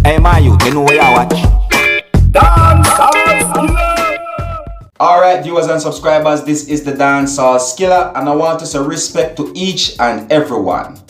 Hey, my youth, you know where you watch? Dancehall Skilla! Alright, viewers and subscribers, this is the Dancehall Skilla, and I want to say respect to each and everyone.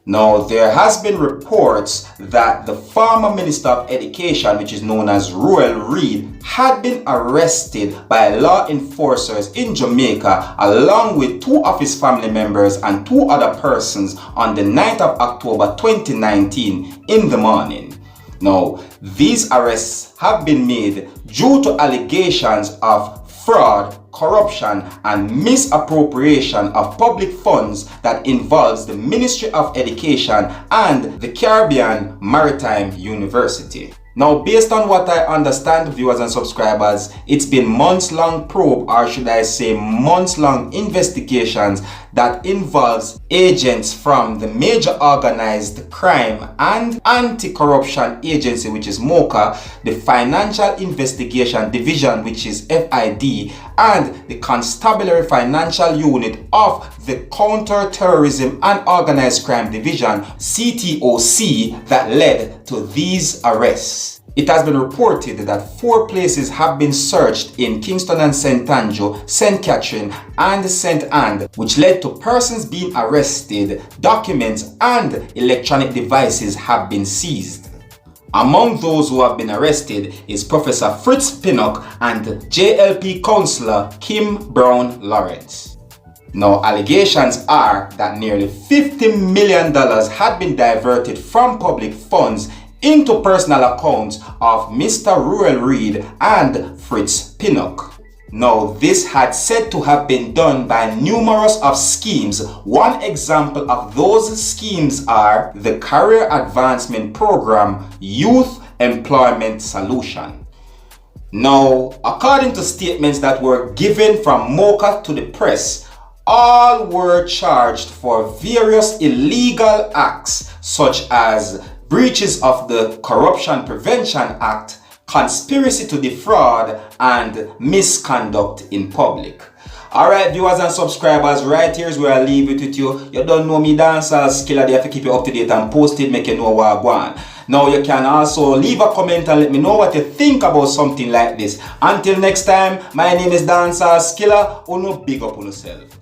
Now, there has been reports that the former Minister of Education, which is known as Ruel Ried, had been arrested by law enforcers in Jamaica along with two of his family members and two other persons on the 9th of October 2019 in the morning. Now, these arrests have been made due to allegations of fraud, corruption, and misappropriation of public funds that involves the Ministry of Education and the Caribbean Maritime University. Now, based on what I understand, viewers and subscribers, it's been months-long probe, or should I say months-long investigations that involves agents from the major organized crime and anti-corruption agency, which is MOCA, the Financial Investigation Division, which is FID, and the Constabulary Financial Unit of the Counter-Terrorism and Organized Crime Division, CTOC, that led to these arrests. It has been reported that 4 places have been searched in Kingston and St. Andrew, St. Catherine, and St. Anne, which led to persons being arrested, documents and electronic devices have been seized. Among those who have been arrested is Professor Fritz Pinnock and JLP Councillor Kim Brown Lawrence. Now, allegations are that nearly $50 million had been diverted from public funds into personal accounts of Mr. Ruel Ried and Fritz Pinnock. Now, this had said to have been done by numerous of schemes. One example of those schemes are the Career Advancement Program Youth Employment Solution. Now, according to statements that were given from MOCA to the press, all were charged for various illegal acts such as breaches of the Corruption Prevention Act, conspiracy to defraud, and misconduct in public. Alright, viewers and subscribers, right here is where I leave it with you. You don't know me, Dancehall Skilla, there to keep you up to date and post it, make you know what I want. Now you can also leave a comment and let me know what you think about something like this. Until next time, my name is Dancehall Skilla. Uno big up on yourself.